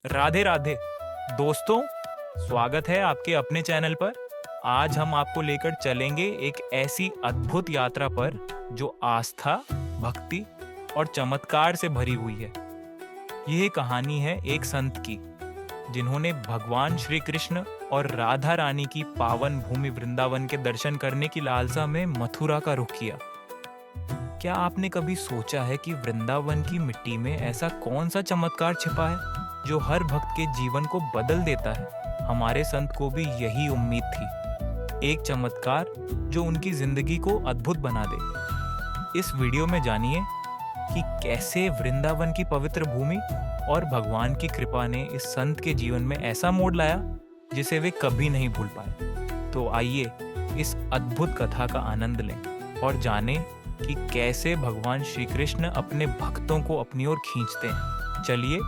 राधे राधे दोस्तों, स्वागत है आपके अपने चैनल पर। आज हम आपको लेकर चलेंगे एक ऐसी अद्भुत यात्रा पर जो आस्था, भक्ति और चमत्कार से भरी हुई है। यह कहानी है एक संत की, जिन्होंने भगवान श्री कृष्ण और राधा रानी की पावन भूमि वृंदावन के दर्शन करने की लालसा में मथुरा का रुख किया। क्या आपने कभी सोचा है कि वृंदावन की मिट्टी में ऐसा कौन सा चमत्कार छिपा है जो हर भक्त के जीवन को बदल देता है? हमारे संत को भी यही उम्मीद थी, एक चमत्कार जो उनकी जिंदगी को अद्भुत बना दे। इस वीडियो में जानिए कि कैसे वृंदावन की पवित्र भूमि और भगवान की कृपा ने इस संत के जीवन में ऐसा मोड़ लाया जिसे वे कभी नहीं भूल पाए। तो आइए इस अद्भुत कथा का आनंद लें और जानें कि कैसे भगवान श्री कृष्ण अपने भक्तों को अपनी ओर खींचते हैं। चलिए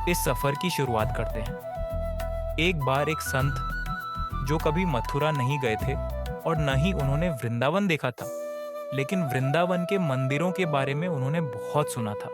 इस सफर की शुरुआत करते हैं। एक बार एक संत जो कभी मथुरा नहीं गए थे और न ही उन्होंने वृंदावन देखा था, लेकिन वृंदावन के मंदिरों के बारे में उन्होंने बहुत सुना था।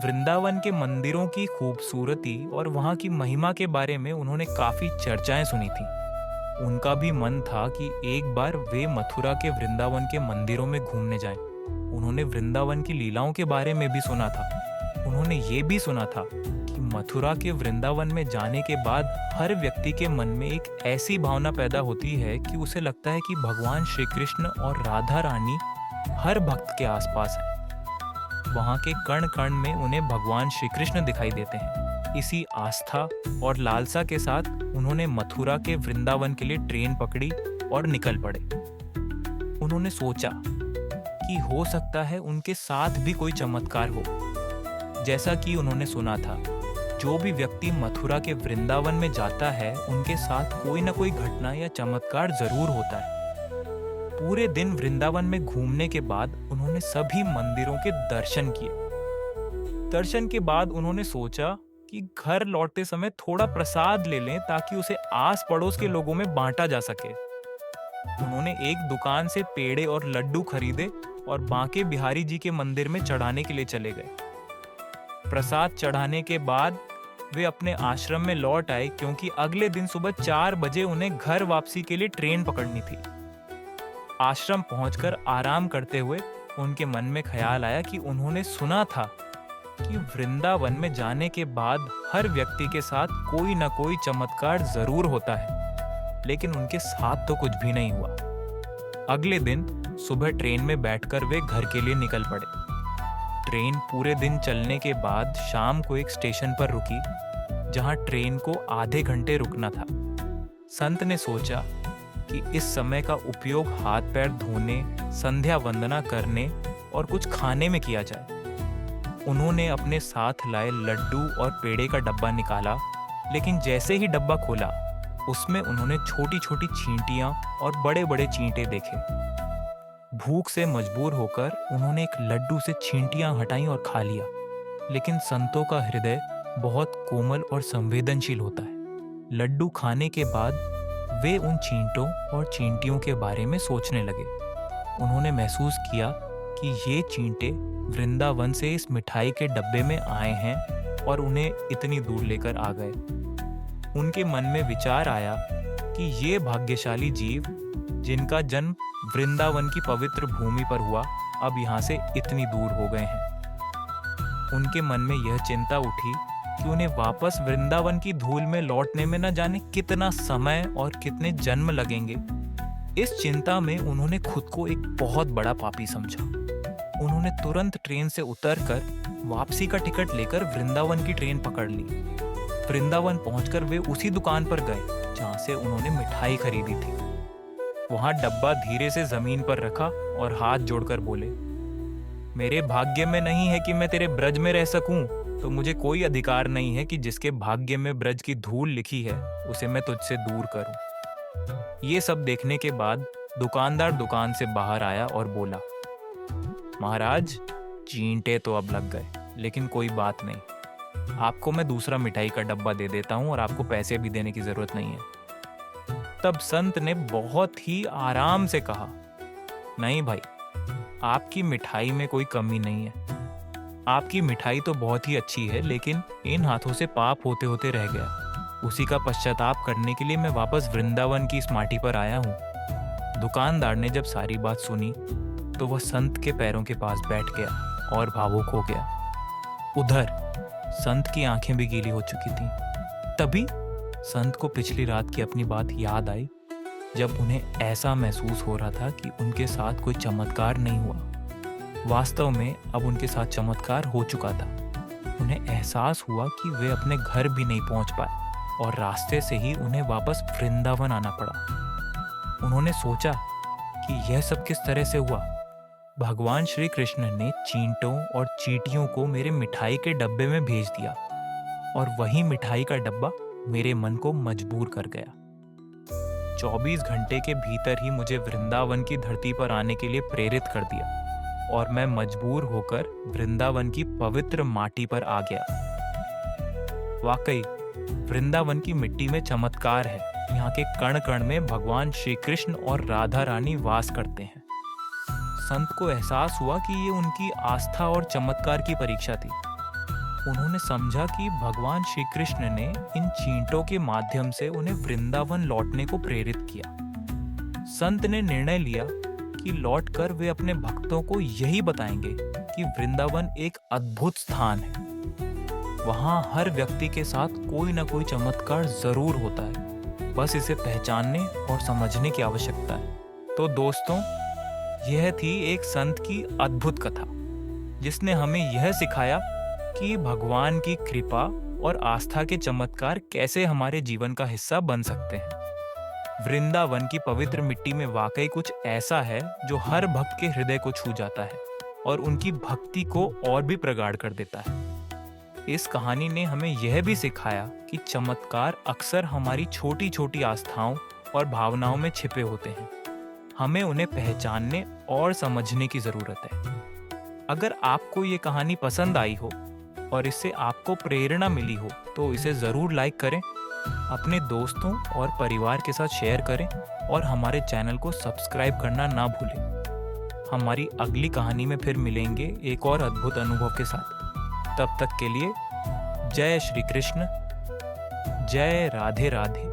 वृंदावन के मंदिरों की खूबसूरती और वहाँ की महिमा के बारे में उन्होंने काफी चर्चाएं सुनी थी। उनका भी मन था कि एक बार वे मथुरा के वृंदावन के मंदिरों में घूमने जाएं। उन्होंने वृंदावन की लीलाओं के बारे में भी सुना था। उन्होंने ये भी सुना था कि मथुरा के वृंदावन में जाने के बाद हर व्यक्ति के मन में एक ऐसी भावना पैदा होती है कि उसे लगता है कि भगवान श्री कृष्ण और राधा रानी हर भक्त के आसपास हैं। वहाँ के कण कण में उन्हें भगवान श्री कृष्ण दिखाई देते हैं। इसी आस्था और लालसा के साथ उन्होंने मथुरा के वृंदावन के लिए ट्रेन पकड़ी और निकल पड़े। उन्होंने सोचा कि हो सकता है उनके साथ भी कोई चमत्कार हो। जैसा कि उन्होंने सुना था, जो भी व्यक्ति मथुरा के वृंदावन में जाता है उनके साथ कोई ना कोई घटना या चमत्कार जरूर होता है। पूरे दिन वृंदावन में घूमने के बाद उन्होंने सभी मंदिरों के दर्शन किए। दर्शन के बाद उन्होंने सोचा कि घर लौटते समय थोड़ा प्रसाद ले लें ताकि उसे आस पड़ोस के लोगों में बांटा जा सके। उन्होंने एक दुकान से पेड़े और लड्डू खरीदे और बांके बिहारी जी के मंदिर में चढ़ाने के लिए चले गए। प्रसाद चढ़ाने के बाद वे अपने आश्रम में लौट आए, क्योंकि अगले दिन सुबह 4 बजे उन्हें घर वापसी के लिए ट्रेन पकड़नी थी। आश्रम पहुंचकर आराम करते हुए उनके मन में ख्याल आया कि उन्होंने सुना था कि वृंदावन में जाने के बाद हर व्यक्ति के साथ कोई ना कोई चमत्कार जरूर होता है, लेकिन उनके साथ तो कुछ भी नहीं हुआ। अगले दिन सुबह ट्रेन में बैठकर वे घर के लिए निकल पड़े। ट्रेन पूरे दिन चलने के बाद शाम को एक स्टेशन पर रुकी, जहां ट्रेन को आधे घंटे रुकना था। संत ने सोचा कि इस समय का उपयोग हाथ पैर धोने, संध्या वंदना करने और कुछ खाने में किया जाए। उन्होंने अपने साथ लाए लड्डू और पेड़े का डब्बा निकाला, लेकिन जैसे ही डब्बा खोला उसमें उन्होंने छोटी छोटी चींटियां और बड़े बड़े चींटे देखे। भूख से मजबूर होकर उन्होंने एक लड्डू से चींटियां हटाई और खा लिया। लेकिन संतों का हृदय बहुत कोमल और संवेदनशील होता है। लड्डू खाने के बाद वे उन चींटों और चींटियों के बारे में सोचने लगे। उन्होंने महसूस किया कि ये चींटे वृंदावन से इस मिठाई के डब्बे में आए हैं और उन्हें इतनी दूर लेकर आ गए। उनके मन में विचार आया कि ये भाग्यशाली जीव, जिनका जन्म वृंदावन की पवित्र भूमि पर हुआ, अब यहाँ से इतनी दूर हो गए हैं। उनके मन में यह चिंता उठी कि उन्हें वापस वृंदावन की धूल में लौटने में न जाने कितना समय और कितने जन्म लगेंगे। इस चिंता में उन्होंने खुद को एक बहुत बड़ा पापी समझा। उन्होंने तुरंत ट्रेन से उतरकर वापसी का टिकट लेकर वृंदावन की ट्रेन पकड़ ली। वृंदावन पहुंचकर वे उसी दुकान पर गए जहां से उन्होंने मिठाई खरीदी थी। वहां डब्बा धीरे से जमीन पर रखा और हाथ जोड़कर बोले, मेरे भाग्य में नहीं है कि मैं तेरे ब्रज में रह सकूं, तो मुझे कोई अधिकार नहीं है कि जिसके भाग्य में ब्रज की धूल लिखी है उसे मैं तुझसे दूर करूं। ये सब देखने के बाद दुकानदार दुकान से बाहर आया और बोला, महाराज, चींटे तो अब लग गए, लेकिन कोई बात नहीं, आपको मैं दूसरा मिठाई का डब्बा दे देता हूं और आपको पैसे भी देने की जरूरत नहीं है। तब संत ने बहुत ही आराम से कहा, नहीं भाई, आपकी मिठाई में कोई कमी नहीं है। आपकी मिठाई तो बहुत ही अच्छी है, लेकिन इन हाथों से पाप होते होते रह गया। उसी का पश्चाताप करने के लिए मैं वापस वृंदावन की इस माटी पर आया हूँ। दुकानदार ने जब सारी बात सुनी तो वह संत के पैरों के पास बैठ गया और भावुक हो गया। उधर संत की आंखें भी गीली हो चुकी थीं। तभी संत को पिछली रात की अपनी बात याद आई, जब उन्हें ऐसा महसूस हो रहा था कि उनके साथ कोई चमत्कार नहीं हुआ। वास्तव में अब उनके साथ चमत्कार हो चुका था। उन्हें एहसास हुआ कि वे अपने घर भी नहीं पहुंच पाए और रास्ते से ही उन्हें वापस वृंदावन आना पड़ा। उन्होंने सोचा कि यह सब किस तरह से हुआ। भगवान श्री कृष्ण ने चींटों और चींटियों को मेरे मिठाई के डब्बे में भेज दिया और वही मिठाई का डब्बा मेरे मन को मजबूर कर गया। 24 घंटे के भीतर ही मुझे वृंदावन की धरती पर आने के लिए प्रेरित कर दिया और मैं मजबूर होकर वृंदावन की पवित्र माटी पर आ गया। वाकई वृंदावन की मिट्टी में चमत्कार है। यहाँ के कण कण में भगवान श्री कृष्ण और राधा रानी वास करते हैं। संत को एहसास हुआ कि ये उनकी आस्था और चमत्कार की परीक्षा थी। उन्होंने समझा कि भगवान श्री कृष्ण ने इन चींटों के माध्यम से उन्हें वृंदावन लौटने को प्रेरित किया। संत ने निर्णय लिया कि लौटकर वे अपने भक्तों को यही बताएंगे कि वृंदावन एक अद्भुत स्थान है। वहाँ हर व्यक्ति के साथ कोई ना कोई चमत्कार जरूर होता है, बस इसे पहचानने और समझने की आवश्यकता है। तो दोस्तों, यह थी एक संत की अद्भुत कथा, जिसने हमें यह सिखाया कि भगवान की कृपा और आस्था के चमत्कार कैसे हमारे जीवन का हिस्सा बन सकते हैं। वृंदावन की पवित्र मिट्टी में वाकई कुछ ऐसा है जो हर भक्त के हृदय को छू जाता है और उनकी भक्ति को और भी प्रगाढ़ कर देता है। इस कहानी ने हमें यह भी सिखाया कि चमत्कार अक्सर हमारी छोटी छोटी आस्थाओं और भावनाओं में छिपे होते हैं। हमें उन्हें पहचानने और समझने की जरूरत है। अगर आपको ये कहानी पसंद आई हो और इससे आपको प्रेरणा मिली हो तो इसे ज़रूर लाइक करें, अपने दोस्तों और परिवार के साथ शेयर करें और हमारे चैनल को सब्सक्राइब करना ना भूलें। हमारी अगली कहानी में फिर मिलेंगे एक और अद्भुत अनुभव के साथ। तब तक के लिए जय श्री कृष्ण, जय राधे राधे।